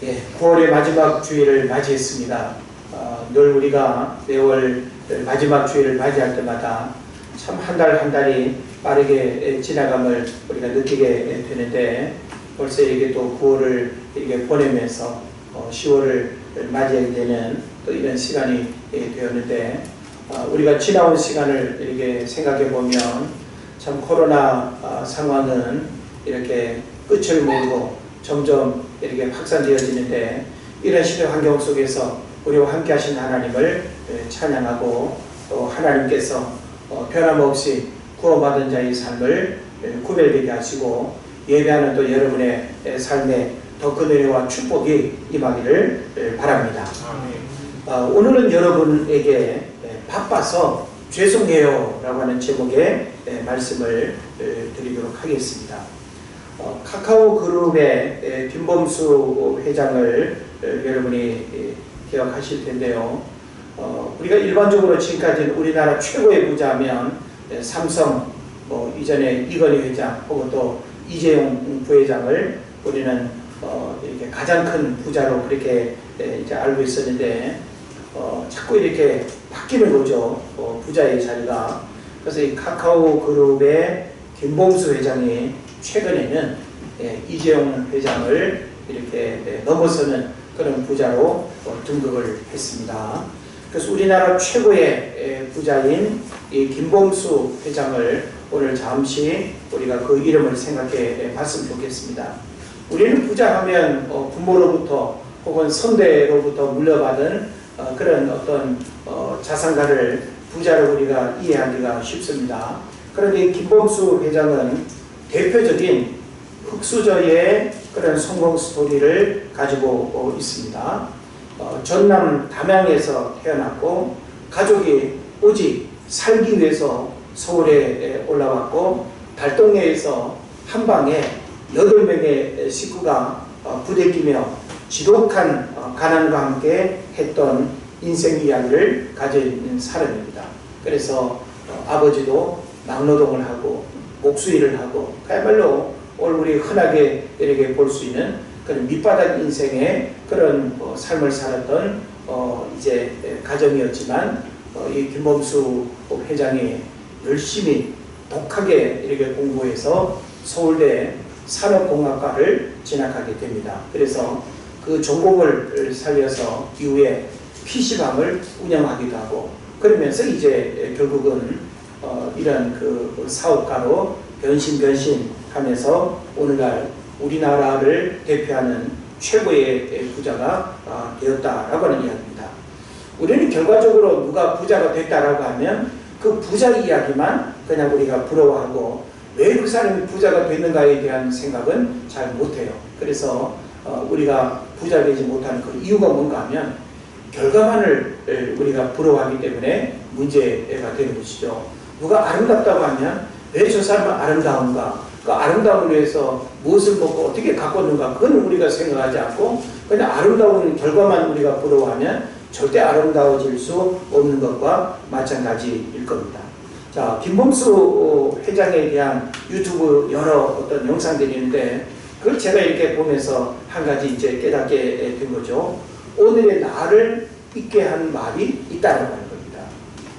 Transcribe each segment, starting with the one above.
예, 9월의 마지막 주일을 맞이했습니다. 늘 우리가 매월 마지막 주일을 맞이할 때마다 참 한 달 한 달이 빠르게 지나감을 우리가 느끼게 되는데, 벌써 이렇게 또 9월을 이렇게 보내면서 10월을 맞이하게 되는 또 이런 시간이 되었는데, 우리가 지나온 시간을 이렇게 생각해 보면 참 코로나 상황은 이렇게 끝을 모르고 점점 이렇게 확산되어지는데, 이런 시대 환경 속에서 우리와 함께 하신 하나님을 찬양하고, 또 하나님께서 변함없이 구원받은 자의 삶을 구별되게 하시고 예배하는 또 여러분의 삶에 더 큰 은혜와 축복이 임하기를 바랍니다. 오늘은 여러분에게 바빠서 죄송해요 라고 하는 제목의 말씀을 드리도록 하겠습니다. 카카오 그룹의 김범수 회장을 여러분이 기억하실 텐데요. 우리가 일반적으로 지금까지는 우리나라 최고의 부자면 삼성, 이전에 이건희 회장 혹은 또 이재용 부회장을 우리는 이렇게 가장 큰 부자로 그렇게 이제 알고 있었는데, 자꾸 이렇게 바뀌는 거죠. 부자의 자리가. 그래서 이 카카오 그룹의 김범수 회장이 최근에는 이재용 회장을 이렇게 넘어서는 그런 부자로 등극을 했습니다. 그래서 우리나라 최고의 부자인 이 김범수 회장을 오늘 잠시 우리가 그 이름을 생각해 봤으면 좋겠습니다. 우리는 부자하면 부모로부터 혹은 선대로부터 물려받은 그런 어떤 자산가를 부자로 우리가 이해하기가 쉽습니다. 그런데 김범수 회장은 대표적인 흑수저의 그런 성공 스토리를 가지고 있습니다. 전남 담양에서 태어났고, 가족이 오직 살기 위해서 서울에 올라왔고, 달동네에서 한방에 8명의 식구가 부대끼며 지독한 가난과 함께 했던 인생 이야기를 가진 사람입니다. 그래서 아버지도 막노동을 하고 목수일을 하고, 그야말로 오늘 우리 흔하게 이렇게 볼 수 있는 그런 밑바닥 인생의 그런 삶을 살았던 이제 가정이었지만, 이 김범수 회장이 열심히 독하게 이렇게 공부해서 서울대 산업공학과를 진학하게 됩니다. 그래서 그 전공을 살려서 이후에 PC방을 운영하기도 하고, 그러면서 이제 결국은 이런 그 사업가로 변신하면서 오늘날 우리나라를 대표하는 최고의 부자가 되었다라고 하는 이야기입니다. 우리는 결과적으로 누가 부자가 됐다라고 하면 그 부자 이야기만 그냥 우리가 부러워하고, 왜 그 사람이 부자가 됐는가에 대한 생각은 잘 못해요. 그래서 우리가 부자 되지 못하는 그 이유가 뭔가 하면 결과만을 우리가 부러워하기 때문에 문제가 되는 것이죠. 누가 아름답다고 하면 왜 저 사람은 아름다운가? 그 아름다움을 위해서 무엇을 먹고 어떻게 가꿨는가? 그건 우리가 생각하지 않고 그냥 아름다운 결과만 우리가 부러워하면 절대 아름다워질 수 없는 것과 마찬가지일 겁니다. 자, 김범수 회장에 대한 유튜브 여러 어떤 영상들이 있는데, 그걸 제가 이렇게 보면서 한 가지 이제 깨닫게 된 거죠. 오늘의 나를 있게 한 말이 있다는 겁니다.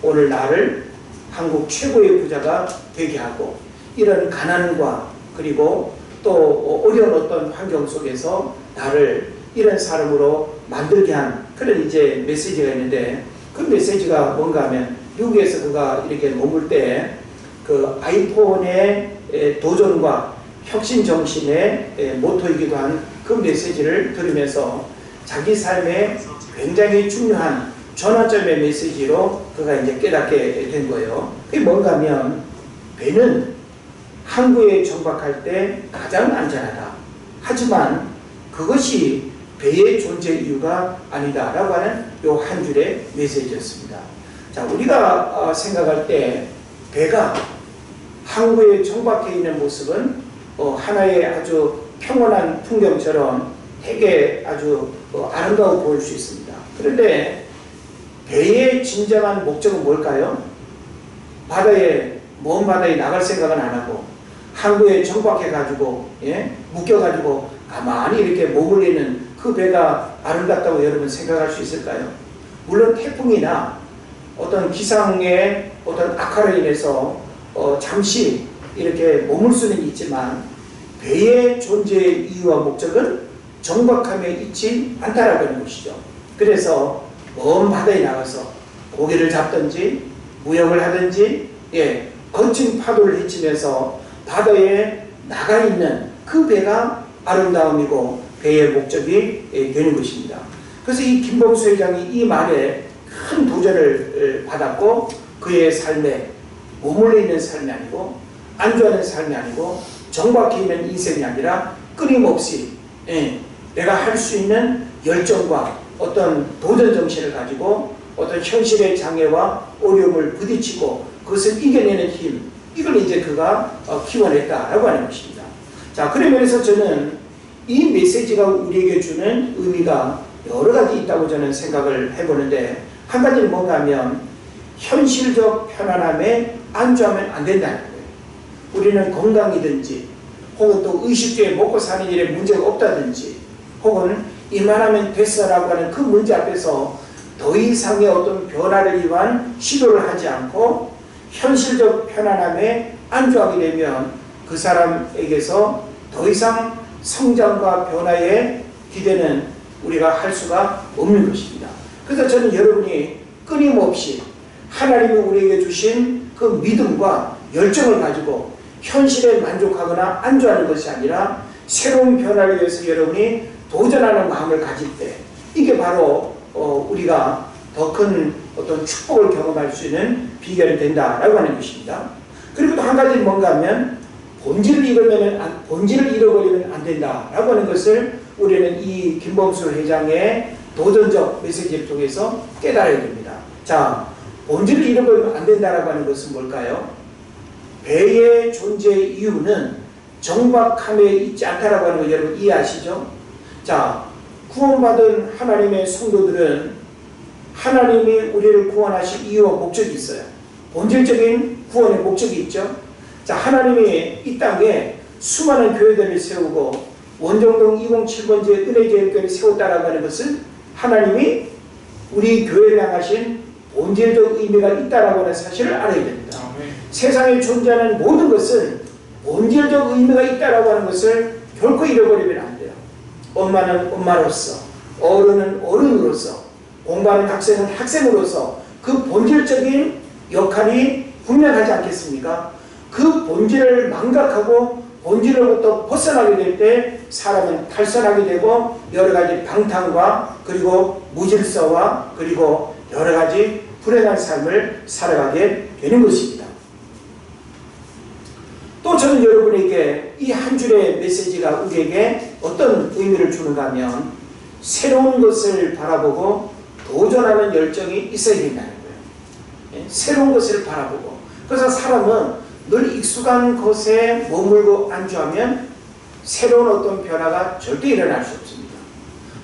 오늘 나를 한국 최고의 부자가 되게 하고, 이런 가난과 그리고 또 어려운 어떤 환경 속에서 나를 이런 사람으로 만들게 한 그런 이제 메시지가 있는데, 그 메시지가 뭔가 하면 미국에서 그가 이렇게 머물 때 그 아이폰의 도전과 혁신 정신의 모토이기도 한 그 메시지를 들으면서 자기 삶에 굉장히 중요한 전환점의 메시지로 그가 이제 깨닫게 된 거예요. 그게 뭔가 하면 배는 항구에 정박할 때 가장 안전하다. 하지만 그것이 배의 존재 이유가 아니다라고 하는 요 한 줄의 메시지였습니다. 자, 우리가 생각할 때 배가 항구에 정박해 있는 모습은 하나의 아주 평온한 풍경처럼 되게 아주 아름다워 보일 수 있습니다. 그런데 배의 진정한 목적은 뭘까요? 먼 바다에 나갈 생각은 안 하고 항구에 정박해 가지고 묶여 가지고 가만히 이렇게 머물리는 그 배가 아름답다고 여러분 생각할 수 있을까요? 물론 태풍이나 어떤 기상의 어떤 악화로 인해서 잠시 이렇게 머물 수는 있지만 배의 존재의 이유와 목적은 정박함에 있지 않다라고 하는 것이죠. 그래서 먼 바다에 나가서 고기를 잡든지 무역을 하든지 거친 파도를 헤치면서 바다에 나가 있는 그 배가 아름다움이고 배의 목적이 되는 것입니다. 그래서 이 김범수 회장이 이 말에 큰 도전을 받았고 그의 삶에 머물러 있는 삶이 아니고 안주하는 삶이 아니고 정박해 있는 인생이 아니라 끊임없이 내가 할 수 있는 열정과 어떤 도전 정신을 가지고 어떤 현실의 장애와 어려움을 부딪히고 그것을 이겨내는 힘, 이걸 이제 그가 키워냈다라고 하는 것입니다. 자, 그런 면에서 저는 이 메시지가 우리에게 주는 의미가 여러 가지 있다고 저는 생각을 해보는데, 한 가지는 뭔가 하면 현실적 편안함에 안주하면 안 된다는 거예요. 우리는 건강이든지 혹은 또 의식주에 먹고 사는 일에 문제가 없다든지 혹은 이만하면 됐어라고 하는 그 문제 앞에서 더 이상의 어떤 변화를 위한 시도를 하지 않고 현실적 편안함에 안주하게 되면 그 사람에게서 더 이상 성장과 변화의 기대는 우리가 할 수가 없는 것입니다. 그래서 저는 여러분이 끊임없이 하나님이 우리에게 주신 그 믿음과 열정을 가지고 현실에 만족하거나 안주하는 것이 아니라 새로운 변화를 위해서 여러분이 도전하는 마음을 가질 때 이게 바로 우리가 더 큰 어떤 축복을 경험할 수 있는 비결이 된다라고 하는 것입니다. 그리고 또 한 가지는 뭔가 하면 본질을 잃어버리면 안 된다라고 하는 것을 우리는 이 김범수 회장의 도전적 메시지를 통해서 깨달아야 됩니다. 자, 본질을 잃어버리면 안 된다라고 하는 것은 뭘까요? 배의 존재의 이유는 정박함에 있지 않다라고 하는 거 여러분 이해하시죠? 자, 구원받은 하나님의 성도들은 하나님이 우리를 구원하실 이유와 목적이 있어요. 본질적인 구원의 목적이 있죠. 자, 하나님이 이 땅에 수많은 교회들을 세우고 원정동 207번지의 은혜제일교회를 세웠다라고 하는 것은 하나님이 우리 교회를 향하신 본질적 의미가 있다라고 하는 사실을 알아야 됩니다. 세상에 존재하는 모든 것은 본질적 의미가 있다라고 하는 것을 결코 잃어버리면 안 돼요. 엄마는 엄마로서, 어른은 어른으로서, 공부하는 학생은 학생으로서 그 본질적인 역할이 분명하지 않겠습니까? 그 본질을 망각하고 본질로부터 벗어나게 될 때 사람은 탈선하게 되고 여러 가지 방탕과 그리고 무질서와 그리고 여러 가지 불행한 삶을 살아가게 되는 것입니다. 또 저는 여러분에게 이 한 줄의 메시지가 우리에게 어떤 의미를 주는가 하면 새로운 것을 바라보고 도전하는 열정이 있어야 된다는 거예요. 새로운 것을 바라보고. 그래서 사람은 늘 익숙한 것에 머물고 안주하면 새로운 어떤 변화가 절대 일어날 수 없습니다.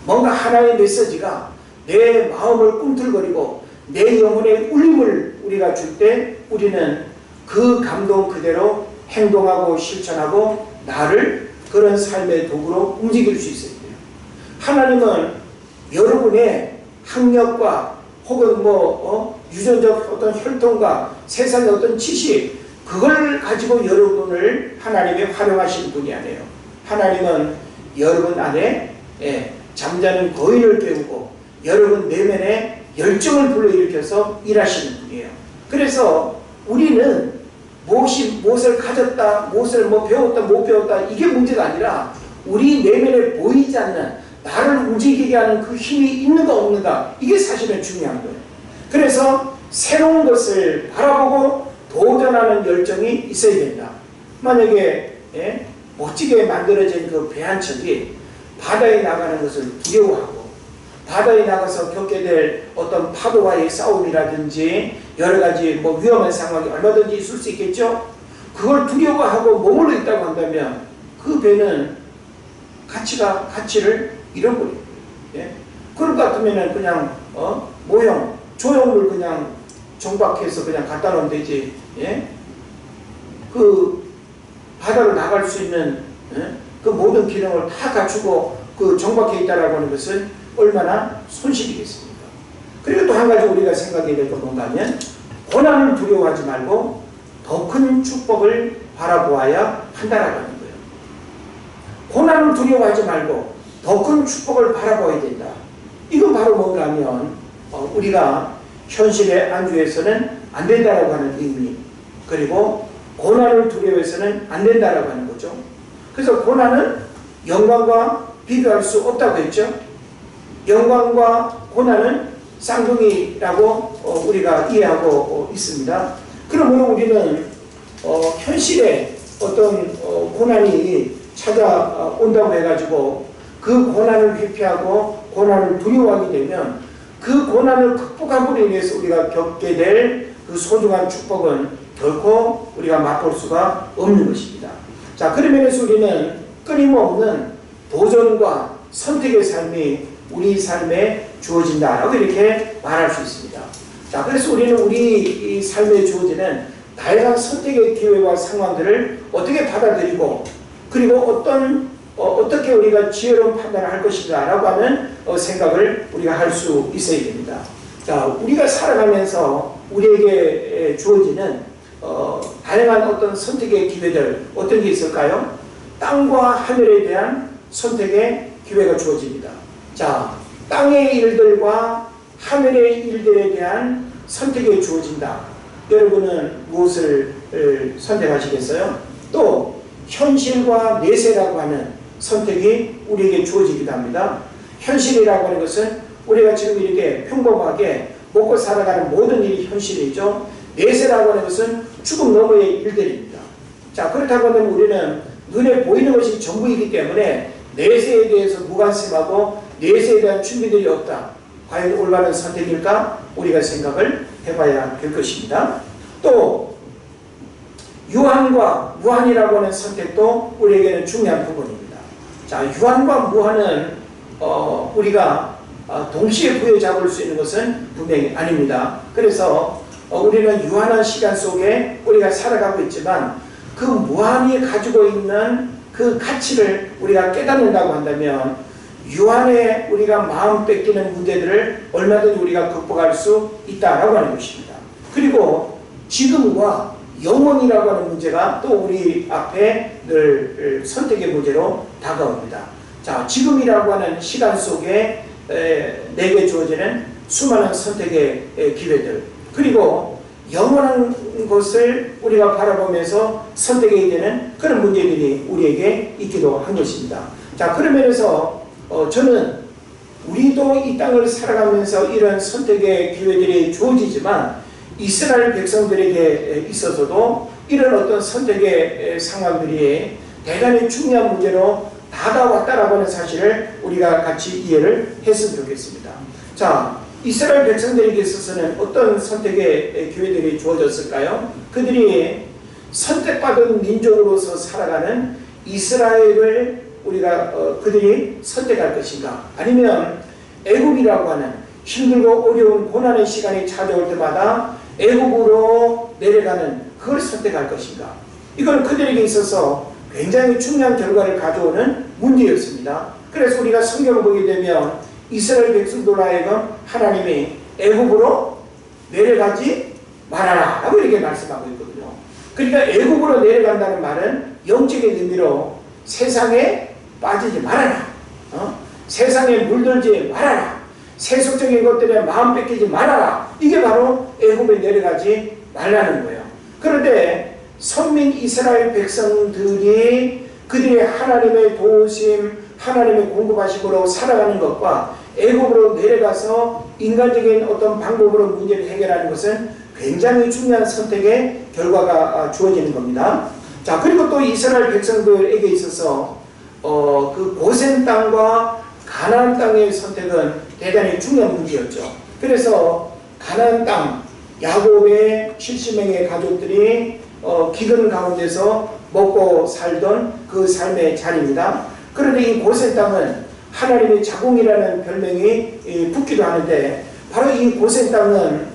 뭔가 하나의 메시지가 내 마음을 꿈틀거리고 내 영혼에 울림을 우리가 줄 때 우리는 그 감동 그대로 행동하고 실천하고 나를 그런 삶의 도구로 움직일 수 있어야 돼요. 하나님은 여러분의 학력과 혹은 유전적 어떤 혈통과 세상의 어떤 지식 그걸 가지고 여러분을 하나님이 활용하시는 분이 아니에요. 하나님은 여러분 안에 잠자는 거인을 깨우고 여러분 내면에 열정을 불러일으켜서 일하시는 분이에요. 그래서 우리는 무엇을 가졌다, 무엇을 배웠다, 못 배웠다 이게 문제가 아니라 우리 내면에 보이지 않는 나를 움직이게 하는 그 힘이 있는가 없는가 이게 사실은 중요한 거예요. 그래서 새로운 것을 바라보고 도전하는 열정이 있어야 된다. 만약에 멋지게 만들어진 그 배 한 척이 바다에 나가는 것을 두려워하고 바다에 나가서 겪게 될 어떤 파도와의 싸움이라든지 여러 가지 위험한 상황이 얼마든지 있을 수 있겠죠. 그걸 두려워하고 머물러 있다고 한다면 그 배는 가치를 잃어버려요. 그럴 것 같으면 그냥 모형, 조형물 그냥 정박해서 그냥 갖다 놓으면 되지. 그 바다로 나갈 수 있는 그 모든 기능을 다 갖추고 그 정박해 있다라고 하는 것은 얼마나 손실이겠습니까? 그리고 또 한 가지 우리가 생각해야 될 건 뭔가 하면 고난을 두려워하지 말고 더 큰 축복을 바라보아야 한다라고 하는 거예요. 고난을 두려워하지 말고 더 큰 축복을 바라봐야 된다. 이건 바로 뭔가 하면 우리가 현실에 안주해서는 안 된다라고 하는 의미, 그리고 고난을 두려워해서는 안 된다라고 하는 거죠. 그래서 고난은 영광과 비교할 수 없다고 했죠. 영광과 고난은 쌍둥이라고 우리가 이해하고 있습니다. 그러므로 우리는 현실에 어떤 고난이 찾아온다고 해가지고 그 고난을 회피하고 고난을 두려워하게 되면 그 고난을 극복함으로 인해서 우리가 겪게 될 그 소중한 축복은 결코 우리가 맛볼 수가 없는 것입니다. 자, 그런 면에서 우리는 끊임없는 도전과 선택의 삶이 우리 삶에 주어진다라고 이렇게 말할 수 있습니다. 자, 그래서 우리는 우리 삶에 주어지는 다양한 선택의 기회와 상황들을 어떻게 받아들이고, 그리고 어떻게 우리가 지혜로운 판단을 할 것인가 라고 하는 생각을 우리가 할 수 있어야 됩니다. 자, 우리가 살아가면서 우리에게 주어지는 다양한 어떤 선택의 기회들, 어떤 게 있을까요? 땅과 하늘에 대한 선택의 기회가 주어집니다. 자, 땅의 일들과 하늘의 일들에 대한 선택이 주어진다. 여러분은 무엇을 선택하시겠어요? 또 현실과 내세라고 하는 선택이 우리에게 주어지기도 합니다. 현실이라고 하는 것은 우리가 지금 이렇게 평범하게 먹고 살아가는 모든 일이 현실이죠. 내세라고 하는 것은 죽음 너머의 일들입니다. 자, 그렇다고 하면 우리는 눈에 보이는 것이 전부이기 때문에 내세에 대해서 무관심하고 내세에 대한 준비들이 없다. 과연 올바른 선택일까? 우리가 생각을 해봐야 될 것입니다. 또 유한과 무한이라고 하는 선택도 우리에게는 중요한 부분입니다. 자, 유한과 무한은 우리가 동시에 부여잡을 수 있는 것은 분명히 아닙니다. 그래서 우리는 유한한 시간 속에 우리가 살아가고 있지만 그 무한이 가지고 있는 그 가치를 우리가 깨닫는다고 한다면 유한에 우리가 마음 뺏기는 문제들을 얼마든지 우리가 극복할 수 있다라고 하는 것입니다. 그리고 지금과 영원이라고 하는 문제가 또 우리 앞에 늘 선택의 문제로 다가옵니다. 자, 지금이라고 하는 시간 속에 내게 주어지는 수많은 선택의 기회들, 그리고 영원한 것을 우리가 바라보면서 선택해야 되는 그런 문제들이 우리에게 있기도 한 것입니다. 자, 그런 면에서 저는 우리도 이 땅을 살아가면서 이런 선택의 기회들이 주어지지만 이스라엘 백성들에게 있어서도 이런 어떤 선택의 상황들이 대단히 중요한 문제로 다가왔다라고 하는 사실을 우리가 같이 이해를 했으면 좋겠습니다. 자, 이스라엘 백성들에게 있어서는 어떤 선택의 기회들이 주어졌을까요? 그들이 선택받은 민족으로서 살아가는 이스라엘을 그들이 선택할 것인가? 아니면 애국이라고 하는 힘들고 어려운 고난의 시간이 찾아올 때마다 애국으로 내려가는 그걸 선택할 것인가? 이건 그들에게 있어서 굉장히 중요한 결과를 가져오는 문제였습니다. 그래서 우리가 성경을 보게 되면 이스라엘 백성들로 하여금 하나님이 애국으로 내려가지 말아라 라고 이렇게 말씀하고 있거든요. 그러니까 애국으로 내려간다는 말은 영적인 의미로 세상에 빠지지 말아라, 세상에 물들지 말아라, 세속적인 것들에 마음 뺏기지 말아라, 이게 바로 애국에 내려가지 말라는 거예요. 그런데 선민 이스라엘 백성들이 그들의 하나님의 도우심, 하나님의 공급하심으로 살아가는 것과 애국으로 내려가서 인간적인 어떤 방법으로 문제를 해결하는 것은 굉장히 중요한 선택의 결과가 주어지는 겁니다. 자, 그리고 또 이스라엘 백성들에게 있어서 그 고센 땅과 가나안 땅의 선택은 대단히 중요한 문제였죠. 그래서 가나안 땅, 야곱의 70명의 가족들이 기근 가운데서 먹고 살던 그 삶의 자리입니다. 그런데 이 고센 땅은 하나님의 자궁이라는 별명이 붙기도 하는데, 바로 이 고센 땅은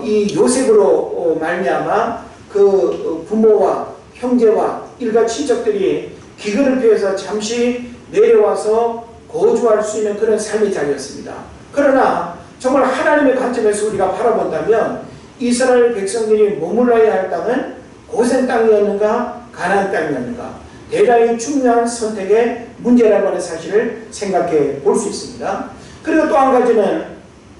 이 요셉으로 말미암아 그 부모와 형제와 일가 친척들이 기근을 피해서 잠시 내려와서 거주할 수 있는 그런 삶의 자리였습니다. 그러나 정말 하나님의 관점에서 우리가 바라본다면 이스라엘 백성들이 머물러야 할 땅은 고센 땅이었는가 가나안 땅이었는가, 대단히 중요한 선택의 문제라고 하는 사실을 생각해 볼 수 있습니다. 그리고 또 한 가지는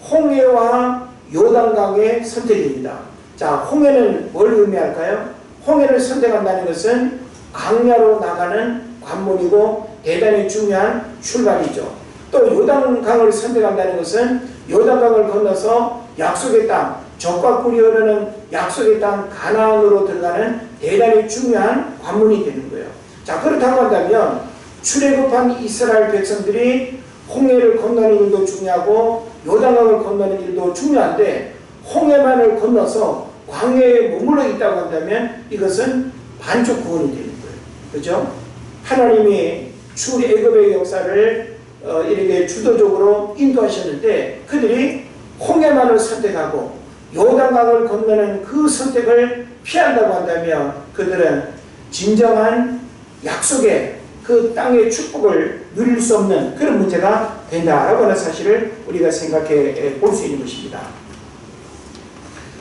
홍해와 요단강의 선택입니다. 자, 홍해는 뭘 의미할까요? 홍해를 선택한다는 것은 광야로 나가는 관문이고 대단히 중요한 출발이죠. 또 요단강을 선택한다는 것은 요단강을 건너서 약속의 땅, 젖과 꿀이 흐르는 약속의 땅 가나안으로 들어가는 대단히 중요한 관문이 되는 거예요. 자, 그렇다고 한다면 출애굽한 이스라엘 백성들이 홍해를 건너는 일도 중요하고 요단강을 건너는 일도 중요한데 홍해만을 건너서 광야에 머물러 있다고 한다면 이것은 반쪽 구원이 되는 거예요. 그죠? 하나님이 출애굽의 역사를 이렇게 주도적으로 인도하셨는데 그들이 홍해만을 선택하고 요단강을 건너는 그 선택을 피한다고 한다면 그들은 진정한 약속의 그 땅의 축복을 누릴 수 없는 그런 문제가 된다라고 하는 사실을 우리가 생각해 볼 수 있는 것입니다.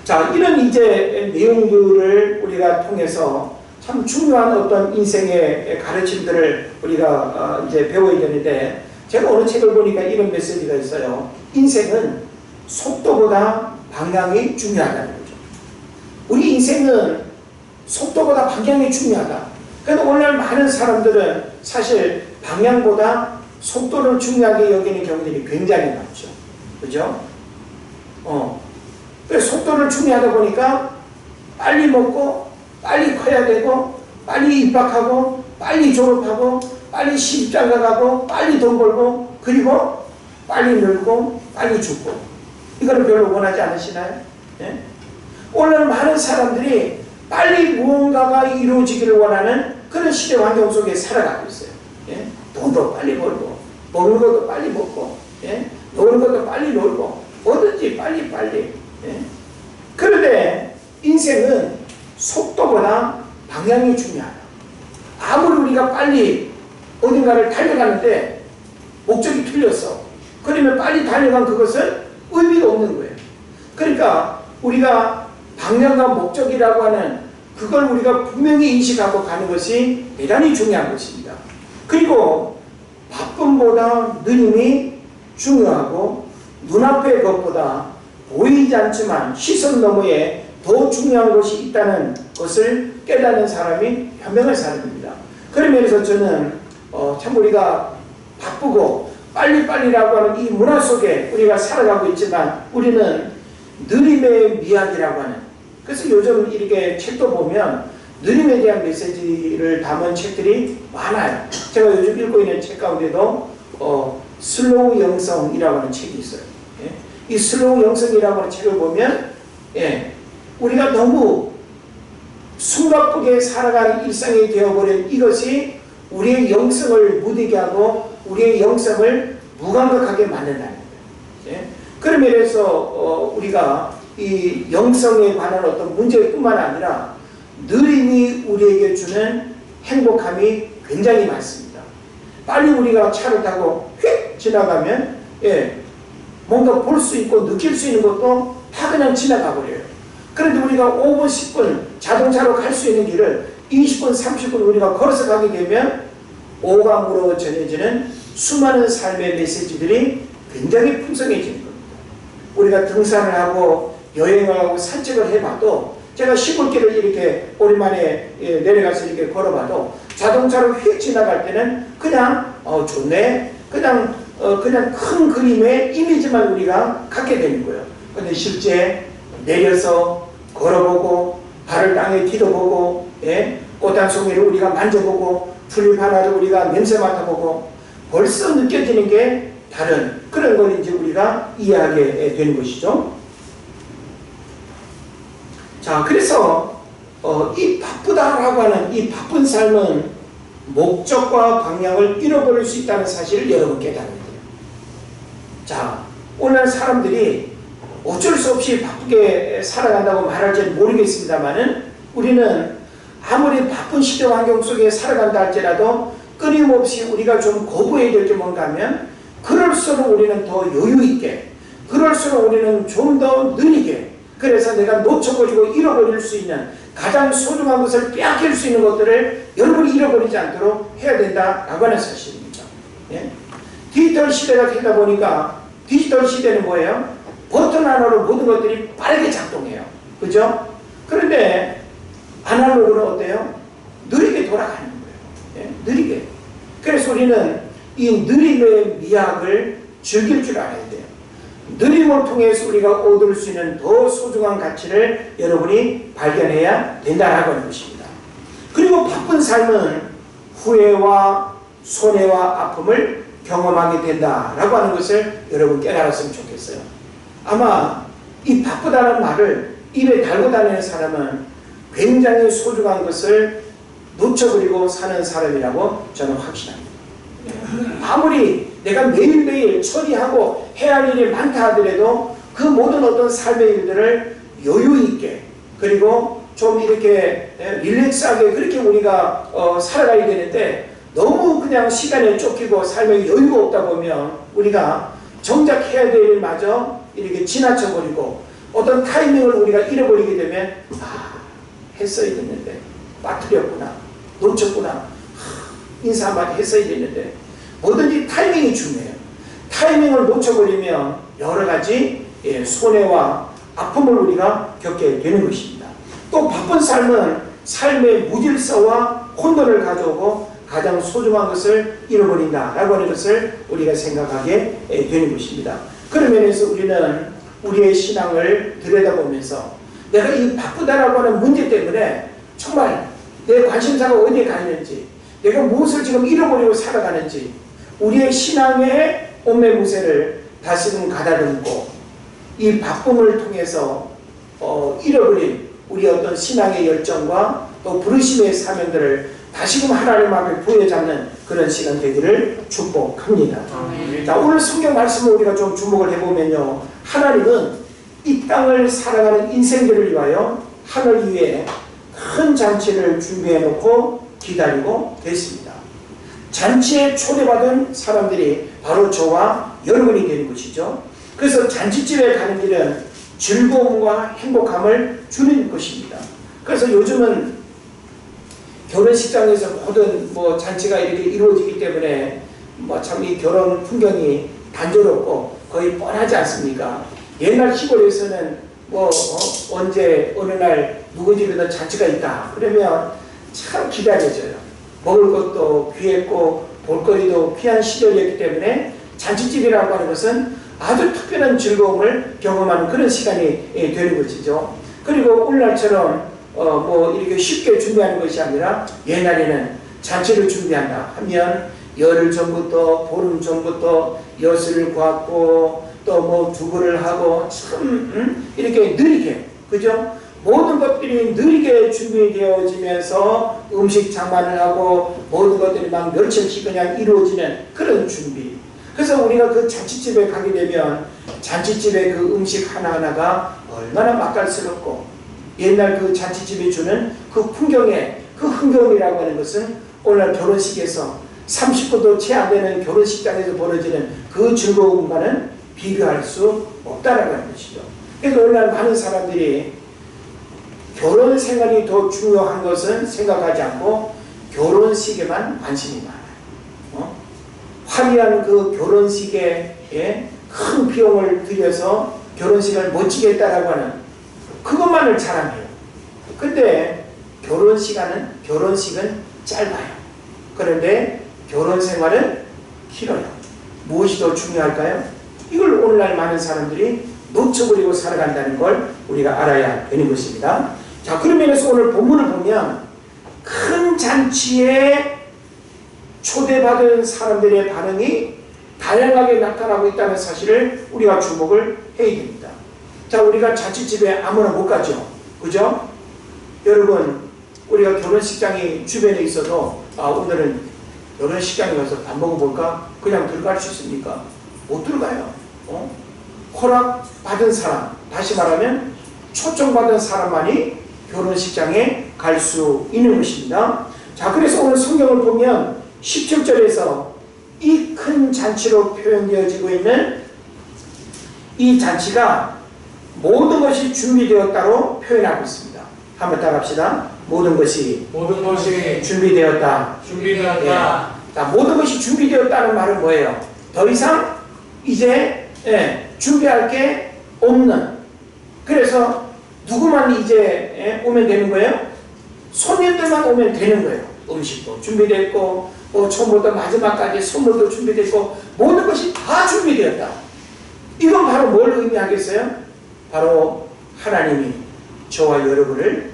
자, 이런 이제 내용들을 우리가 통해서 참 중요한 어떤 인생의 가르침들을 우리가 이제 배워야 되는데 제가 어느 책을 보니까 이런 메시지가 있어요. 인생은 속도보다 방향이 중요하다는 거죠. 우리 인생은 속도보다 방향이 중요하다. 그런데 오늘날 많은 사람들은 사실 방향보다 속도를 중요하게 여기는 경우들이 굉장히 많죠. 그죠? 그래서 속도를 중요하다 보니까 빨리 먹고 빨리 커야 되고 빨리 입학하고 빨리 졸업하고 빨리 시집장가 가고 빨리 돈 벌고 그리고 빨리 늙고 빨리 죽고 이거는 별로 원하지 않으시나요? 예? 오늘 많은 사람들이 빨리 무언가가 이루어지기를 원하는 그런 시대 환경 속에 살아가고 있어요. 예? 돈도 빨리 벌고 먹는 것도 빨리 먹고 예? 노는 것도 빨리 놀고 뭐든지 빨리 예? 그런데 인생은 속도보다 방향이 중요하다. 아무리 우리가 빨리 어딘가를 달려가는데 목적이 틀렸어. 그러면 빨리 달려간 그것은 의미가 없는 거예요. 그러니까 우리가 방향과 목적이라고 하는 그걸 우리가 분명히 인식하고 가는 것이 대단히 중요한 것입니다. 그리고 바쁨보다 느림이 중요하고 눈앞의 것보다 보이지 않지만 시선 너머에 더 중요한 것이 있다는 것을 깨닫는 사람이 현명한 사람입니다. 그런 면에서 저는 참 우리가 바쁘고 빨리빨리라고 하는 이 문화 속에 우리가 살아가고 있지만 우리는 느림의 미학이라고 하는, 그래서 요즘 이렇게 책도 보면 느림에 대한 메시지를 담은 책들이 많아요. 제가 요즘 읽고 있는 책 가운데도 슬로우 영성이라고 하는 책이 있어요. 예? 이 슬로우 영성이라고 하는 책을 보면 우리가 너무 숨가쁘게 살아가는 일상이 되어버린 이것이 우리의 영성을 무디게 하고 우리의 영성을 무감각하게 만든다는 거예요. 예? 그런 면에서 우리가 이 영성에 관한 어떤 문제뿐만 아니라 느림이 우리에게 주는 행복함이 굉장히 많습니다. 빨리 우리가 차를 타고 휙 지나가면 뭔가 볼 수 있고 느낄 수 있는 것도 다 그냥 지나가 버려요. 그런데 우리가 5분, 10분 자동차로 갈 수 있는 길을 20분, 30분 우리가 걸어서 가게 되면 오감으로 전해지는 수많은 삶의 메시지들이 굉장히 풍성해지는 겁니다. 우리가 등산을 하고 여행을 하고 산책을 해봐도 제가 시골길을 이렇게 오랜만에 내려가서 이렇게 걸어봐도 자동차로 휙 지나갈 때는 그냥 좋네, 그냥 큰 그림의 이미지만 우리가 갖게 되는 거예요. 그런데 실제 내려서 걸어보고 발을 땅에 디뎌보고 꽃단 송이를 우리가 만져보고 풀잎 하나를 우리가 냄새 맡아보고 벌써 느껴지는 게 다른 그런 걸 이제 우리가 이해하게 되는 것이죠. 자, 그래서 이 바쁘다라고 하는 이 바쁜 삶은 목적과 방향을 잃어버릴 수 있다는 사실을 여러분 깨달아야 돼요. 자, 오늘 사람들이 어쩔 수 없이 바쁘게 살아간다고 말할지는 모르겠습니다만은 우리는 아무리 바쁜 시대 환경 속에 살아간다 할지라도 끊임없이 우리가 좀 거부해야 될 게 뭔가 하면 그럴수록 우리는 더 여유 있게, 그럴수록 우리는 좀 더 느리게, 그래서 내가 놓쳐버리고 잃어버릴 수 있는 가장 소중한 것을 빼앗길 수 있는 것들을 여러분이 잃어버리지 않도록 해야 된다라고 하는 사실입니다. 예? 디지털 시대가 되다 보니까 디지털 시대는 뭐예요? 버튼 하나로 모든 것들이 빠르게 작동해요. 그죠? 그런데 아날로그는 어때요? 느리게 돌아가는 거예요. 예? 느리게. 그래서 우리는 이 느림의 미학을 즐길 줄 알아야 돼요. 느림을 통해서 우리가 얻을 수 있는 더 소중한 가치를 여러분이 발견해야 된다라고 하는 것입니다. 그리고 바쁜 삶은 후회와 손해와 아픔을 경험하게 된다라고 하는 것을 여러분 깨달았으면 좋겠어요. 아마 이 바쁘다는 말을 입에 달고 다니는 사람은 굉장히 소중한 것을 놓쳐버리고 사는 사람이라고 저는 확신합니다. 아무리 내가 매일매일 처리하고 해야 할 일이 많다 하더라도 그 모든 어떤 삶의 일들을 여유있게, 그리고 좀 이렇게 릴렉스하게 그렇게 우리가 살아가야 되는데, 너무 그냥 시간에 쫓기고 삶에 여유가 없다 보면 우리가 정작 해야 될 일마저 이렇게 지나쳐버리고 어떤 타이밍을 우리가 잃어버리게 되면 했어야 됐는데, 빠뜨렸구나, 놓쳤구나, 인사 한마디 했어야 됐는데, 뭐든지 타이밍이 중요해요. 타이밍을 놓쳐버리면 여러 가지 손해와 아픔을 우리가 겪게 되는 것입니다. 또 바쁜 삶은 삶의 무질서와 혼돈을 가져오고 가장 소중한 것을 잃어버린다라고 하는 것을 우리가 생각하게 되는 것입니다. 그런 면에서 우리는 우리의 신앙을 들여다보면서 내가 이 바쁘다라고 하는 문제 때문에 정말 내 관심사가 어디에 가 있는지, 내가 무엇을 지금 잃어버리고 살아가는지, 우리의 신앙의 온매무새를 다시금 가다듬고 이 바쁨을 통해서 잃어버린 우리 어떤 신앙의 열정과 또 부르심의 사명들을 다시금 하나님 앞에 부여잡는 그런 시간 되기를 축복합니다. 자, 오늘 성경 말씀을 우리가 좀 주목을 해보면요, 하나님은 이 땅을 살아가는 인생들을 위하여 하늘 위에 큰 잔치를 준비해 놓고 기다리고 계십니다. 잔치에 초대받은 사람들이 바로 저와 여러분이 되는 것이죠. 그래서 잔치집에 가는 길은 즐거움과 행복함을 주는 것입니다. 그래서 요즘은 결혼식장에서 모든 잔치가 이렇게 이루어지기 때문에 참 이 결혼 풍경이 단조롭고 거의 뻔하지 않습니까? 옛날 시골에서는 언제 어느 날 누구 집에도 잔치가 있다 그러면 참 기다려져요. 먹을 것도 귀했고 볼거리도 귀한 시절이었기 때문에 잔치집이라고 하는 것은 아주 특별한 즐거움을 경험하는 그런 시간이 되는 것이죠. 그리고 오늘날처럼 이렇게 쉽게 준비하는 것이 아니라 옛날에는 잔치를 준비한다 하면 열흘 전부터 보름 전부터 엿을 ღვ고 또 두부를 하고 참 이렇게 느리게, 그죠? 모든 것들이 느리게 준비되어지면서 음식 장만을 하고 모든 것들이 막 며칠씩 그냥 이루어지는 그런 준비. 그래서 우리가 그 잔치집에 가게 되면 잔치집의 그 음식 하나하나가 얼마나 맛깔스럽고 옛날 그 잔치집이 주는 그 풍경의 그 흥겨움이라고 하는 것은 오늘날 결혼식에서 30분도 채 안 되는 결혼식장에서 벌어지는 그 즐거움과는 비교할 수 없다라고 하는 것이죠. 그래서 오늘날 많은 사람들이 결혼 생활이 더 중요한 것은 생각하지 않고 결혼식에만 관심이 많아요. 화려한 그 결혼식에 큰 비용을 들여서 결혼식을 멋지게 했다라고 하는 그것만을 자랑해요. 근데 결혼식은 짧아요. 그런데 결혼 생활은 길어요. 무엇이 더 중요할까요? 이걸 오늘날 많은 사람들이 놓쳐버리고 살아간다는 걸 우리가 알아야 되는 것입니다. 자, 그런 면에서 오늘 본문을 보면 큰 잔치에 초대받은 사람들의 반응이 다양하게 나타나고 있다는 사실을 우리가 주목을 해야 됩니다. 자, 우리가 잔치집에 아무나 못 가죠. 그죠? 여러분, 우리가 결혼식장이 주변에 있어도 오늘은 결혼식장에 가서 밥 먹어볼까? 그냥 들어갈 수 있습니까? 못 들어가요. 허락받은 사람, 다시 말하면 초청받은 사람만이 결혼식장에 갈 수 있는 것입니다. 자, 그래서 오늘 성경을 보면 17절에서 이 큰 잔치로 표현되어지고 있는 이 잔치가 모든 것이 준비되었다로 표현하고 있습니다. 한번 따라합시다. 모든 것이 준비되었다. 준비되었다. 예. 자, 모든 것이 준비되었다는 말은 뭐예요? 더 이상 이제 준비할 게 없는. 그래서 누구만 이제 오면 되는 거예요? 손님들만 오면 되는 거예요. 음식도 준비됐고 처음부터 마지막까지 선물도 준비됐고 모든 것이 다 준비되었다. 이건 바로 뭘 의미하겠어요? 바로 하나님이 저와 여러분을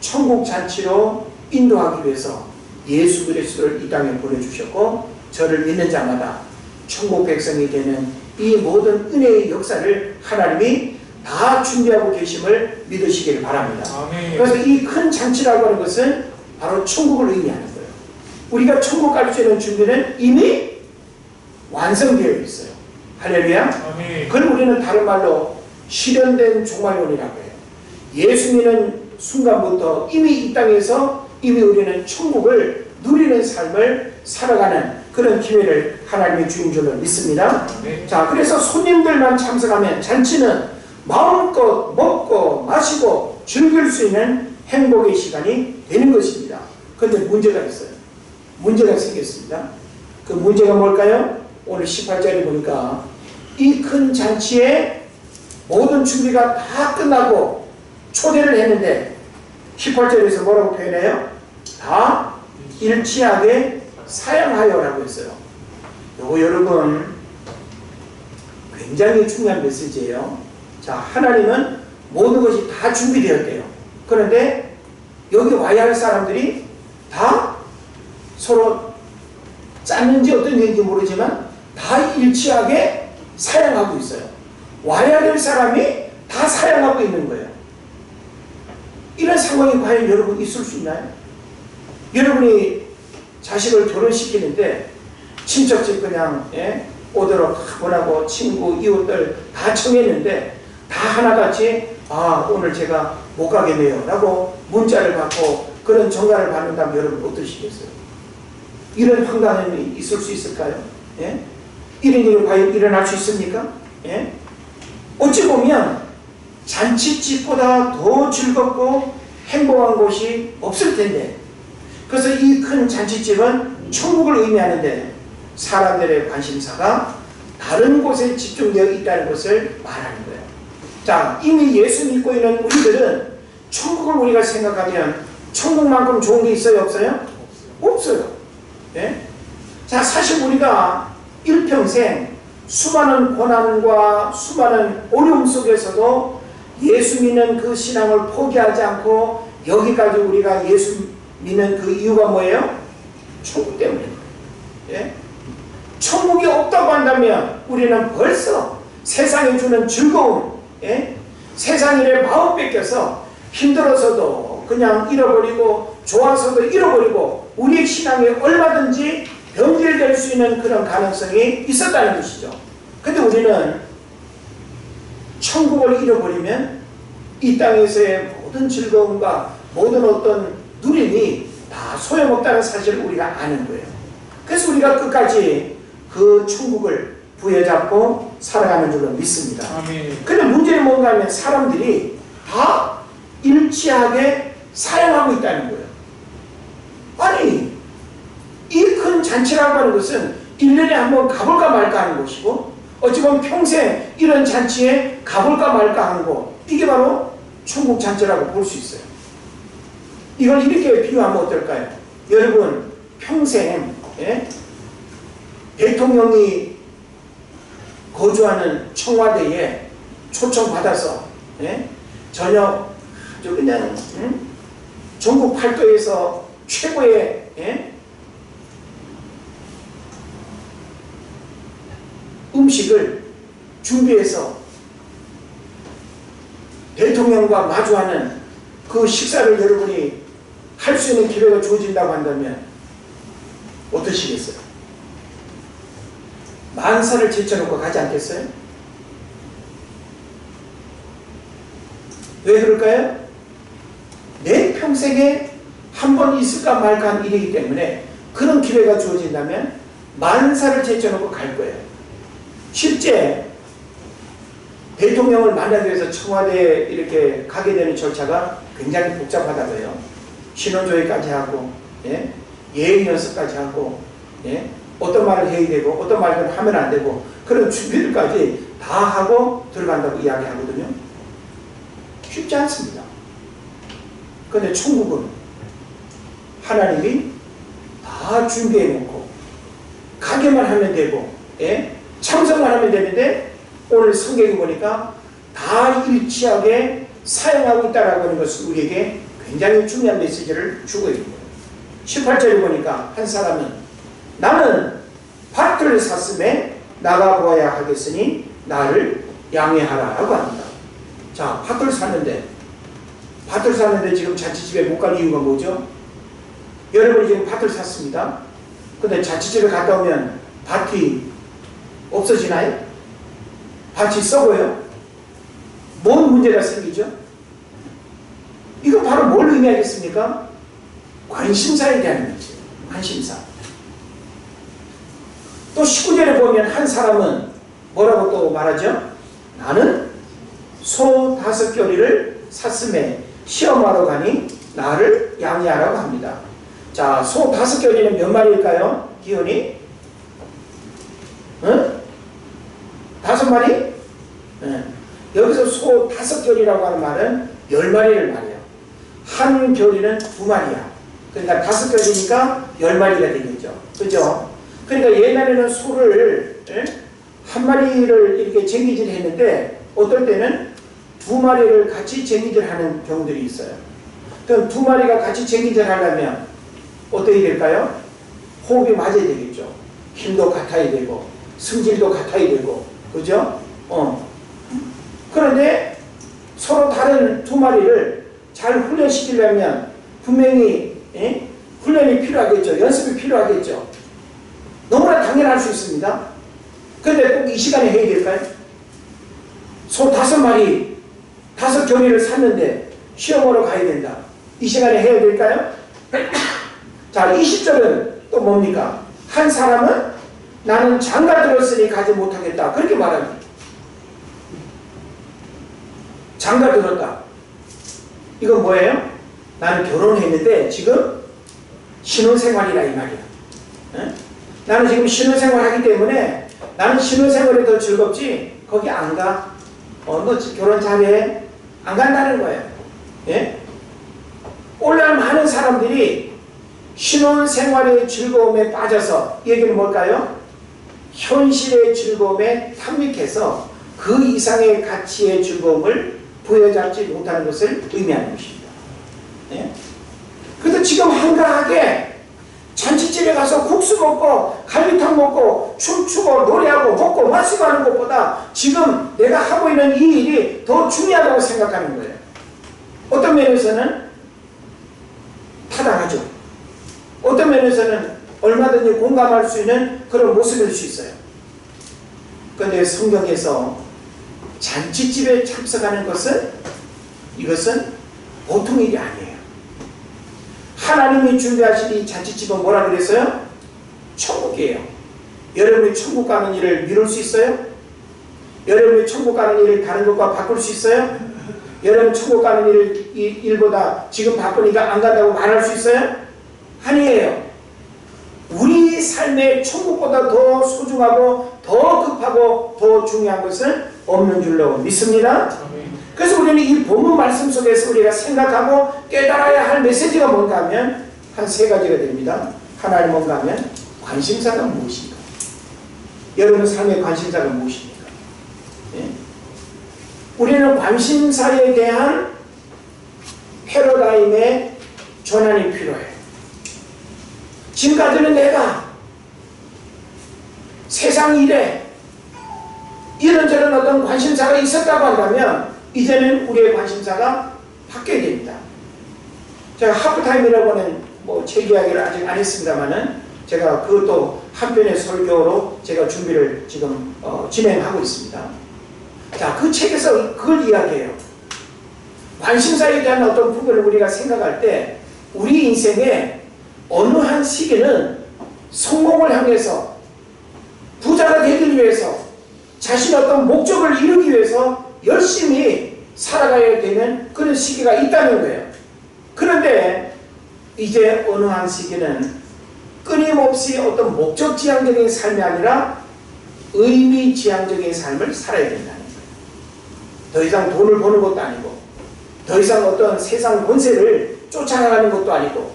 천국 잔치로 인도하기 위해서 예수 그리스도를 이 땅에 보내주셨고 저를 믿는 자마다 천국 백성이 되는 이 모든 은혜의 역사를 하나님이 다 준비하고 계심을 믿으시길 바랍니다. 아멘. 그래서 이 큰 잔치라고 하는 것은 바로 천국을 의미하는 거예요. 우리가 천국 갈 수 있는 준비는 이미 완성되어 있어요. 할렐루야. 아멘. 그걸 우리는 다른 말로 실현된 종말론이라고 해요. 예수 믿는 순간부터 이미 이 땅에서 이미 우리는 천국을 누리는 삶을 살아가는 그런 기회를 하나님의 주인 줄로 믿습니다. 네. 자, 그래서 손님들만 참석하면 잔치는 마음껏 먹고 마시고 즐길 수 있는 행복의 시간이 되는 것입니다. 그런데 문제가 있어요. 문제가 생겼습니다. 그 문제가 뭘까요? 오늘 18절에 보니까 이 큰 잔치에 모든 준비가 다 끝나고 초대를 했는데 18절에서 뭐라고 표현해요? 다 일치하게 사양하여라고 했어요. 요거 여러분 굉장히 중요한 메시지예요. 자, 하나님은 모든 것이 다 준비되었대요. 그런데 여기 와야 할 사람들이 다 서로 짰는지 어떤 얘기인지 모르지만 다 일치하게 사양하고 있어요. 와야 될 사람이 다 사양하고 있는 거예요. 이런 상황이 과연 여러분 있을 수 있나요? 여러분이 자식을 결혼시키는데 친척집 그냥 오도록 원하고 친구, 이웃들 다 청했는데 다 하나같이 오늘 제가 못 가겠네요 라고 문자를 받고 그런 전가를 받는다면 여러분 어떠시겠어요? 이런 황당함이 있을 수 있을까요? 이런 일이 과연 일어날 수 있습니까? 어찌 보면 잔치집보다 더 즐겁고 행복한 곳이 없을 텐데 그래서 이 큰 잔치집은 천국을 의미하는데 사람들의 관심사가 다른 곳에 집중되어 있다는 것을 말하는 거예요. 자, 이미 예수 믿고 있는 우리들은 천국을 우리가 생각하면 천국만큼 좋은 게 있어요? 없어요? 없어요. 자, 사실 우리가 일평생 수많은 고난과 수많은 어려움 속에서도 예수 믿는 그 신앙을 포기하지 않고 여기까지 우리가 예수 믿는 그 이유가 뭐예요? 천국 때문입니다. 천국이 없다고 한다면 우리는 벌써 세상에 주는 즐거움, 세상 일에 마음 뺏겨서 힘들어서도 그냥 잃어버리고 좋아서도 잃어버리고 우리의 신앙이 얼마든지 변질될 수 있는 그런 가능성이 있었다는 것이죠. 근데 우리는 천국을 잃어버리면 이 땅에서의 모든 즐거움과 모든 어떤 누림이 다 소용없다는 사실을 우리가 아는 거예요. 그래서 우리가 끝까지 그 천국을 부여잡고 살아가는 줄로 믿습니다. 그런데 문제는 뭔가 하면 사람들이 다 일치하게 사용하고 있다는 거예요. 아니, 이 큰 잔치라고 하는 것은 1년에 한번 가볼까 말까 하는 것이고 어찌 보면 평생 이런 잔치에 가볼까 말까 하는 것, 이게 바로 천국 잔치라고 볼 수 있어요. 이걸 이렇게 비유하면 어떨까요? 여러분 평생 대통령이 거주하는 청와대에 초청받아서 저녁 아주 그냥 전국 팔도에서 최고의 음식을 준비해서 대통령과 마주하는 그 식사를 여러분이 할 수 있는 기회가 주어진다고 한다면 어떠시겠어요? 만사를 제쳐놓고 가지 않겠어요? 왜 그럴까요? 내 평생에 한 번 있을까 말까 한 일이기 때문에 그 그런 기회가 주어진다면 만사를 제쳐놓고 갈 거예요. 실제 대통령을 만나기 위해서 청와대에 이렇게 가게 되는 절차가 굉장히 복잡하다고요. 신원조회까지 하고, 예? 예행 연습까지 하고, 예? 어떤 말을 해야 되고 어떤 말을 하면 안 되고 그런 준비들까지 다 하고 들어간다고 이야기하거든요. 쉽지 않습니다. 그런데 천국은 하나님이 다 준비해 놓고 가게만 하면 되고, 예? 참석만 하면 되는데 오늘 성경에 보니까 다 일치하게 사용하고 있다라고 하는 것은 우리에게 굉장히 중요한 메시지를 주고 있는 거예요. 18절에 보니까 한 사람은 나는 밭을 샀음에 나가보아야 하겠으니 나를 양해하라라고 합니다. 자, 밭을 샀는데 지금 자취집에 못 갈 이유가 뭐죠? 여러분이 지금 밭을 샀습니다. 근데 자취집에 갔다 오면 밭이 없어지나요? 밭이 썩어요? 뭔 문제가 생기죠? 이거 바로 뭘 의미하겠습니까? 관심사에 대한 문제. 관심사. 또 19절에 보면 한 사람은 뭐라고 또 말하죠? 나는 소 5겨리를 샀음에 시험하러 가니 나를 양해하라고 합니다. 자, 소 5겨리는 몇 마리일까요? 기온이? 응? 5마리? 네. 여기서 소 5겨리라고 하는 말은 10마리를 말해요. 한 겨리는 2마리야. 그러니까 5겨리니까 10마리가 되겠죠. 그죠? 그러니까 옛날에는 소를 한 마리를 이렇게 쟁기질 했는데 어떨 때는 2마리를 같이 쟁기질 하는 경우들이 있어요. 그럼 2마리가 같이 쟁기질 하려면 어떻게 될까요? 호흡이 맞아야 되겠죠. 힘도 같아야 되고 승질도 같아야 되고 그죠? 그런데 서로 다른 2마리를 잘 훈련시키려면 분명히 훈련이 필요하겠죠. 연습이 필요하겠죠. 너무나 당연할 수 있습니다. 그런데 꼭 이 시간에 해야 될까요? 소 5마리 5겨리를 샀는데 시험하러 가야 된다. 이 시간에 해야 될까요? 자, 20절은 또 뭡니까? 한 사람은 나는 장가 들었으니 가지 못하겠다. 그렇게 말합니다. 장가 들었다. 이건 뭐예요? 나는 결혼했는데 지금 신혼생활이라 이 말이야. 에? 나는 지금 신혼생활 하기 때문에 나는 신혼생활이 더 즐겁지 거기 안 가. 너 결혼 잘해. 안 간다는 거예요. 예? 오늘날 많은 사람들이 신혼생활의 즐거움에 빠져서 이 얘기는 뭘까요? 현실의 즐거움에 탐닉해서 그 이상의 가치의 즐거움을 부여잡지 못하는 것을 의미하는 것입니다. 예? 그래서 지금 한가하게 잔치집에 가서 국수 먹고 갈비탕 먹고 춤추고 노래하고 먹고 마시고 하는 것보다 지금 내가 하고 있는 이 일이 더 중요하다고 생각하는 거예요. 어떤 면에서는 타당하죠. 어떤 면에서는 얼마든지 공감할 수 있는 그런 모습일 수 있어요. 그런데 성경에서 잔치집에 참석하는 것은 이것은 보통 일이 아니에요. 하나님이 준비하신 이 잔치집은 뭐라 그랬어요? 천국이에요. 여러분이 천국 가는 일을 미룰 수 있어요? 여러분이 천국 가는 일을 다른 것과 바꿀 수 있어요? 여러분 천국 가는 일보다 지금 바쁘니까 안 간다고 말할 수 있어요? 아니에요. 우리 삶의 천국보다 더 소중하고 더 급하고 더 중요한 것은 없는 줄로 믿습니다. 그래서 우리는 이 본문 말씀 속에서 우리가 생각하고 깨달아야 할 메시지가 뭔가 하면 한 3가지가 됩니다. 하나는 뭔가 하면 관심사가 무엇인가? 여러분 삶의 관심사가 무엇입니까? 예? 우리는 관심사에 대한 패러다임의 전환이 필요해요. 지금까지는 내가 세상 일에 이런저런 어떤 관심사가 있었다고 한다면 이제는 우리의 관심사가 바뀌어야 됩니다. 제가 하프타임이라고는 책 이야기를 아직 안 했습니다만은 제가 그것도 한편의 설교로 제가 준비를 지금 진행하고 있습니다. 자, 그 책에서 그걸 이야기해요. 관심사에 대한 어떤 부분을 우리가 생각할 때 우리 인생에 어느 한 시기는 성공을 향해서 부자가 되기 위해서 자신의 어떤 목적을 이루기 위해서 열심히 살아가야 되는 그런 시기가 있다는 거예요. 그런데 이제 어느 한 시기는 끊임없이 어떤 목적지향적인 삶이 아니라 의미지향적인 삶을 살아야 된다는 거예요. 더 이상 돈을 버는 것도 아니고 더 이상 어떤 세상 권세를 쫓아가는 것도 아니고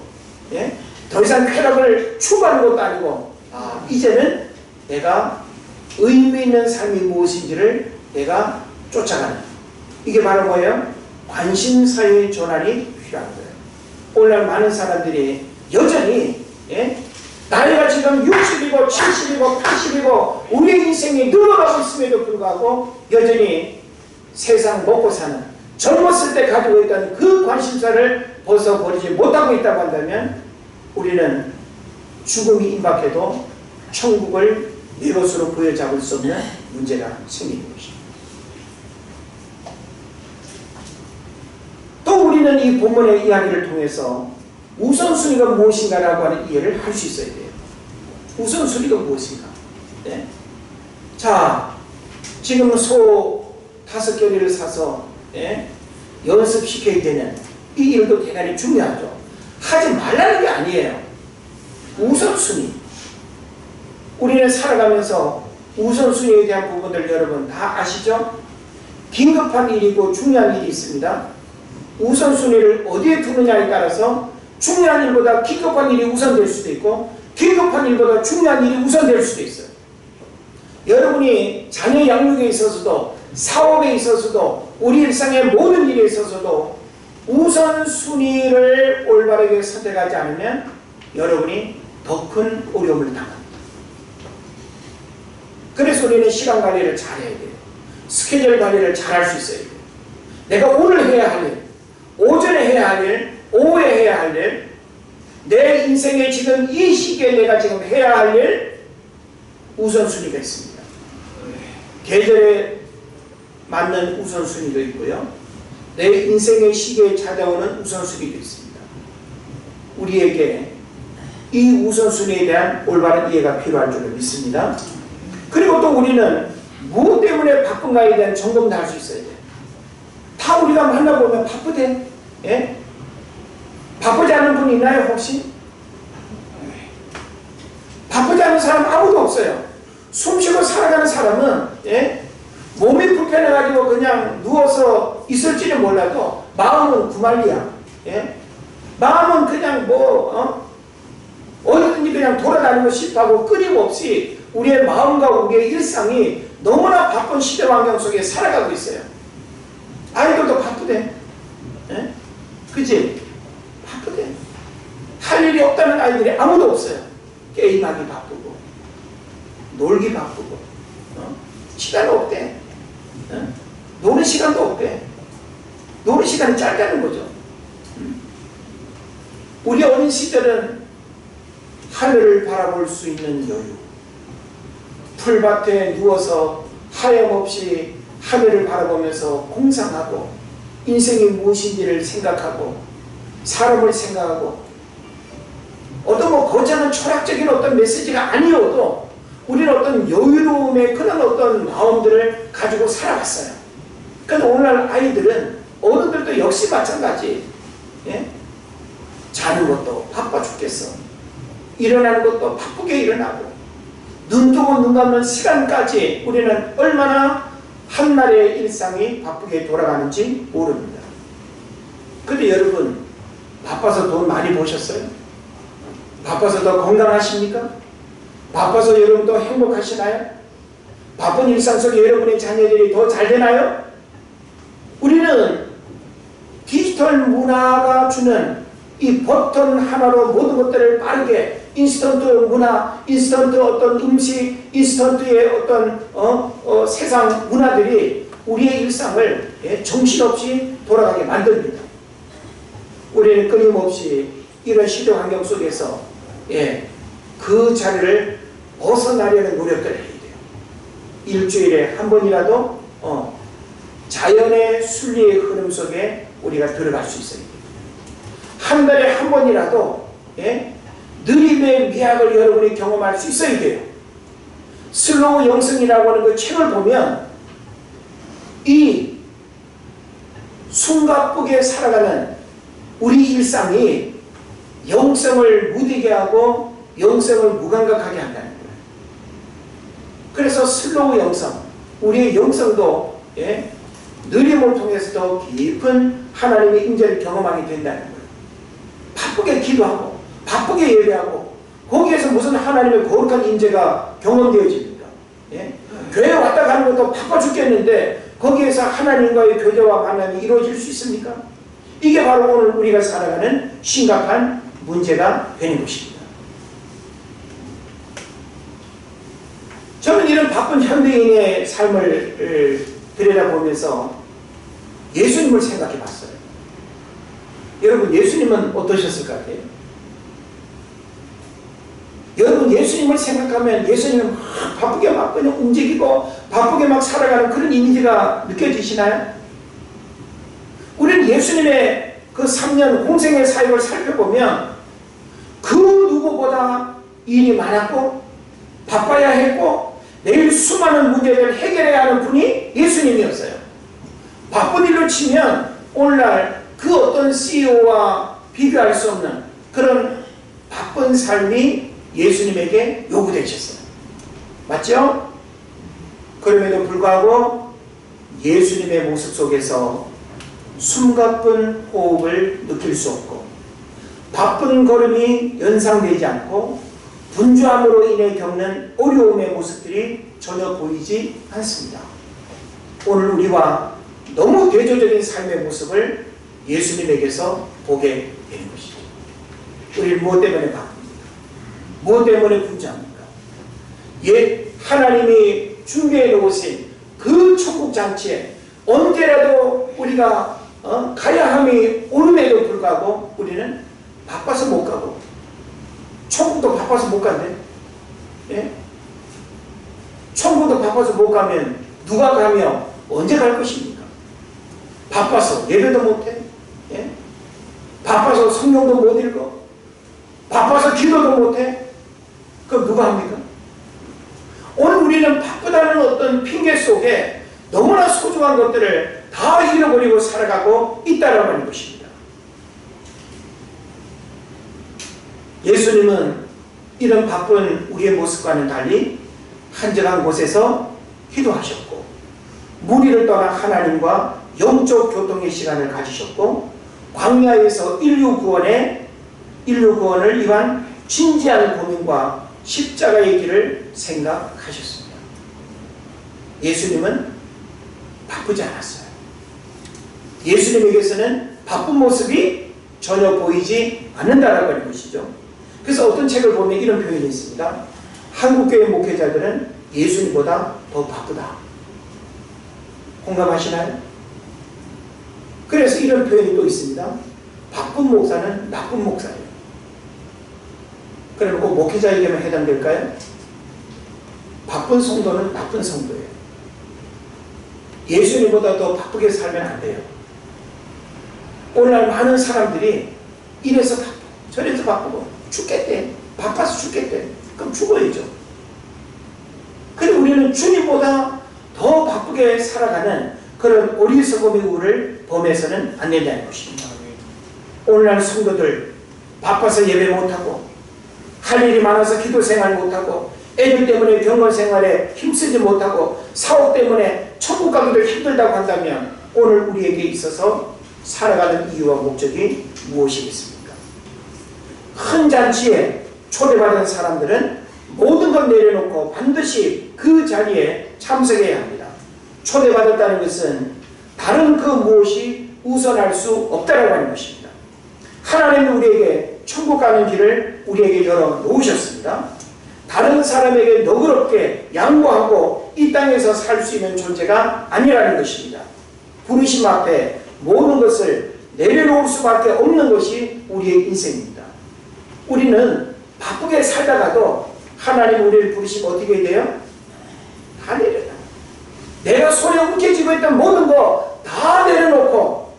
예? 더 이상 쾌락을 추구하는 것도 아니고 이제는 내가 의미 있는 삶이 무엇인지를 내가 쫓아가는, 이게 바로 뭐예요? 관심사의 전환이 필요한 거예요. 오늘날 많은 사람들이 여전히 나이가 지금 60이고 70이고 80이고 우리의 인생이 늘어나고 있음에도 불구하고 여전히 세상 먹고 사는, 젊었을 때 가지고 있던 그 관심사를 벗어버리지 못하고 있다고 한다면 우리는 죽음이 임박해도 천국을 내 것으로 부여잡을 수 없는 문제가 생기는 것입니다. 또 우리는 이 본문의 이야기를 통해서 우선순위가 무엇인가라고 하는 이해를 할 수 있어야 돼요. 우선순위가 무엇인가? 네? 자, 지금 소 5개리를 사서 연습시켜야 되는 이 일도 대단히 중요하죠. 하지 말라는 게 아니에요. 우선순위. 우리는 살아가면서 우선순위에 대한 부분들 여러분 다 아시죠? 긴급한 일이고 중요한 일이 있습니다. 우선순위를 어디에 두느냐에 따라서 중요한 일보다 긴급한 일이 우선될 수도 있고 긴급한 일보다 중요한 일이 우선될 수도 있어요. 여러분이 자녀 양육에 있어서도 사업에 있어서도 우리 일상의 모든 일에 있어서도 우선순위를 올바르게 선택하지 않으면 여러분이 더 큰 어려움을 당합니다. 그래서 우리는 시간 관리를 잘해야 돼요. 스케줄 관리를 잘할 수 있어야 돼요. 내가 오늘 해야 할 일, 오전에 해야 할 일, 오후에 해야 할 일, 내 인생에 지금 이 시기에 내가 지금 해야 할 일, 우선순위가 있습니다. 계절에 맞는 우선순위도 있고요. 내 인생의 시기에 찾아오는 우선순위도 있습니다. 우리에게 이 우선순위에 대한 올바른 이해가 필요할 줄을 믿습니다. 그리고 또 우리는 무엇 때문에 바쁜가에 대한 점검도 할 수 있어야 돼요. 다 우리가 만나보면 바쁘대. 예? 바쁘지 않은 분 있나요 혹시? 바쁘지 않은 사람 아무도 없어요. 숨쉬고 살아가는 사람은 몸이 불편해가지고 그냥 누워서 있을지는 몰라도 마음은 구만리야. 마음은 그냥 어디든지 그냥 돌아다니고 싶어하고 끊임없이 우리의 마음과 우리의 일상이 너무나 바쁜 시대 환경 속에 살아가고 있어요. 아이들도 바쁘대. 그치? 바쁘대. 할 일이 없다는 아이들이 아무도 없어요. 게임하기 바쁘고 놀기 바쁘고 시간 없대. 노는 시간도 없대. 노는 시간이 짧다는 거죠. 우리 어린 시절은 하늘을 바라볼 수 있는 여유, 풀밭에 누워서 하염없이 하늘을 바라보면서 공상하고 인생이 무엇인지를 생각하고 사람을 생각하고 어떤 거창한 철학적인 어떤 메시지가 아니어도 우리는 어떤 여유로움의 그런 어떤 마음들을 가지고 살아갔어요. 그런데 오늘날 아이들은 어른들도 역시 마찬가지. 자는 것도 바빠 죽겠어. 일어나는 것도 바쁘게 일어나고 눈 뜨고 눈 감는 시간까지 우리는 얼마나 한날의 일상이 바쁘게 돌아가는지 모릅니다. 근데 여러분 바빠서 돈 많이 버셨어요? 바빠서 더 건강하십니까? 바빠서 여러분 더 행복하시나요? 바쁜 일상 속에 여러분의 자녀들이 더 잘 되나요? 우리는 디지털 문화가 주는 이 버튼 하나로 모든 것들을 빠르게 인스턴트 문화, 인스턴트 어떤 음식, 인스턴트의 어떤 세상 문화들이 우리의 일상을 정신없이 돌아가게 만듭니다. 우리는 끊임없이 이런 시대 환경 속에서 그 자리를 벗어나려는 노력들을 해야 돼요. 일주일에 한 번이라도 자연의 순리의 흐름 속에 우리가 들어갈 수 있어야 돼요. 한 달에 한 번이라도 느림의 미학을 여러분이 경험할 수 있어야 돼요. 슬로우 영성이라고 하는 그 책을 보면 이 숨가쁘게 살아가는 우리 일상이 영성을 무디게 하고 영성을 무감각하게 한다는 거예요. 그래서 슬로우 영성, 우리의 영성도 느림을 통해서 더 깊은 하나님의 임재를 경험하게 된다는 거예요. 바쁘게 기도하고 바쁘게 예배하고 거기에서 무슨 하나님의 거룩한 임재가 경험되어집니까? 교회 왔다 가는 것도 바빠 죽겠는데 거기에서 하나님과의 교제와 만남이 이루어질 수 있습니까? 이게 바로 오늘 우리가 살아가는 심각한 문제가 되는 것입니다. 저는 이런 바쁜 현대인의 삶을 들여다보면서 예수님을 생각해 봤어요. 여러분, 예수님은 어떠셨을 것 같아요? 여러분, 예수님을 생각하면 예수님은 막 바쁘게 막 그냥 움직이고 바쁘게 막 살아가는 그런 이미지가 느껴지시나요? 우리는 예수님의 그 3년 공생의 사역을 살펴보면 그 누구보다 일이 많았고 바빠야 했고 매일 수많은 문제를 해결해야 하는 분이 예수님이었어요. 바쁜 일로 치면 오늘날 그 어떤 CEO와 비교할 수 없는 그런 바쁜 삶이 예수님에게 요구되셨어요. 맞죠? 그럼에도 불구하고 예수님의 모습 속에서 숨가쁜 호흡을 느낄 수 없고 바쁜 걸음이 연상되지 않고 분주함으로 인해 겪는 어려움의 모습들이 전혀 보이지 않습니다. 오늘 우리와 너무 대조적인 삶의 모습을 예수님에게서 보게 되는 것이죠. 우리는 무엇 때문에 바쁩니까? 무엇 때문에 분주합니까? 하나님이 준비해 놓으신 그 천국 잔치에 언제라도 우리가 가야 함이 오름에도 불구하고 우리는 바빠서 못 가고 천국도 바빠서 못 간대. 예? 천국도 바빠서 못 가면 누가 가며 언제 갈 것입니까? 바빠서 예배도 못해. 예? 바빠서 성경도 못 읽어. 바빠서 기도도 못해. 그럼 누가 합니까? 오늘 우리는 바쁘다는 어떤 핑계 속에 너무나 소중한 것들을 다 잃어버리고 살아가고 있다라고 하는 것입니다. 예수님은 이런 바쁜 우리의 모습과는 달리 한적한 곳에서 기도하셨고 무리를 떠나 하나님과 영적 교통의 시간을 가지셨고 광야에서 인류 구원을 위한 진지한 고민과 십자가의 길을 생각하셨습니다. 예수님은 바쁘지 않았어요. 예수님에게서는 바쁜 모습이 전혀 보이지 않는다라고 하는 것이죠. 그래서 어떤 책을 보면 이런 표현이 있습니다. 한국교회 목회자들은 예수님보다 더 바쁘다. 공감하시나요? 그래서 이런 표현이 또 있습니다. 바쁜 목사는 나쁜 목사예요. 그러면 그 목회자에게만 해당될까요? 바쁜 성도는 나쁜 성도예요. 예수님보다 더 바쁘게 살면 안 돼요. 오늘날 많은 사람들이 이래서 바쁘고 저래서 바쁘고 죽겠대. 바빠서 죽겠대. 그럼 죽어야죠. 그런데 우리는 주님보다 더 바쁘게 살아가는 그런 어리석음의 우를 범해서는 안 된다는 것입니다. 오늘날 성도들 바빠서 예배 못하고 할 일이 많아서 기도 생활 못하고 애들 때문에 병원 생활에 힘쓰지 못하고 사업 때문에 천국 가기도 힘들다고 한다면 오늘 우리에게 있어서 살아가는 이유와 목적이 무엇이겠습니까? 큰 잔치에 초대받은 사람들은 모든 걸 내려놓고 반드시 그 자리에 참석해야 합니다. 초대받았다는 것은 다른 그 무엇이 우선할 수 없다라고 하는 것입니다. 하나님은 우리에게 천국 가는 길을 우리에게 열어 놓으셨습니다. 다른 사람에게 너그럽게 양보하고 이 땅에서 살 수 있는 존재가 아니라는 것입니다. 부르심 앞에 모든 것을 내려놓을 수밖에 없는 것이 우리의 인생입니다. 우리는 바쁘게 살다가도 하나님 우리를 부르시면 어떻게 돼요? 다 내려놔. 내가 손에 움켜쥐고 있던 모든 거 다 내려놓고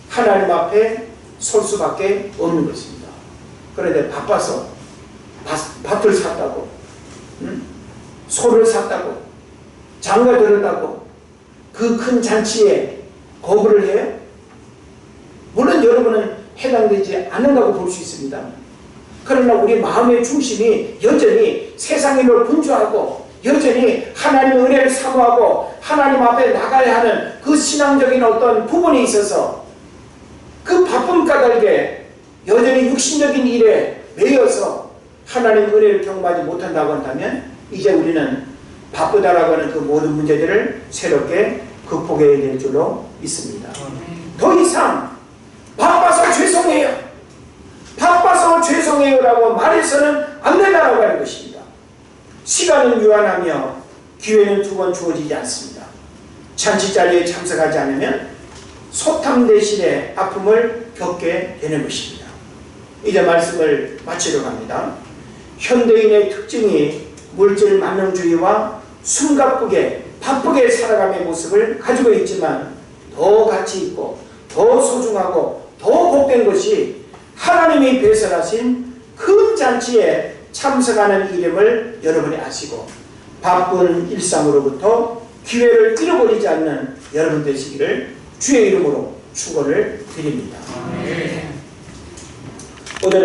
하나님 앞에 설 수밖에 없는 것입니다. 그런데 바빠서 밭을 샀다고, 소를 샀다고, 장가 들었다고 그 큰 잔치에 거부를 해요? 물론 여러분은 해당되지 않는다고 볼 수 있습니다. 그러나 우리 마음의 중심이 여전히 세상 일로 분주하고 여전히 하나님의 은혜를 사모하고 하나님 앞에 나가야 하는 그 신앙적인 어떤 부분이 있어서 그 바쁨 까닭에 여전히 육신적인 일에 매여서 하나님의 은혜를 경험하지 못한다고 한다면 이제 우리는 바쁘다라고 하는 그 모든 문제들을 새롭게 극복해야 될 줄로 믿습니다. 더 이상 바빠서 죄송해요, 바빠서 죄송해요 라고 말해서는 안 된다라고 하는 것입니다. 시간은 유한하며 기회는 두 번 주어지지 않습니다. 잔치 자리에 참석하지 않으면 소탐 대신에 아픔을 겪게 되는 것입니다. 이제 말씀을 마치려고 합니다. 현대인의 특징이 물질 만능주의와 숨가쁘게 바쁘게 살아감의 모습을 가지고 있지만 더 가치 있고 더 소중하고 더 복된 것이 하나님이 배설하신 큰 잔치에 참석하는 이름을 여러분이 아시고 바쁜 일상으로부터 기회를 잃어버리지 않는 여러분 되시기를 주의 이름으로 축원을 드립니다. 오늘은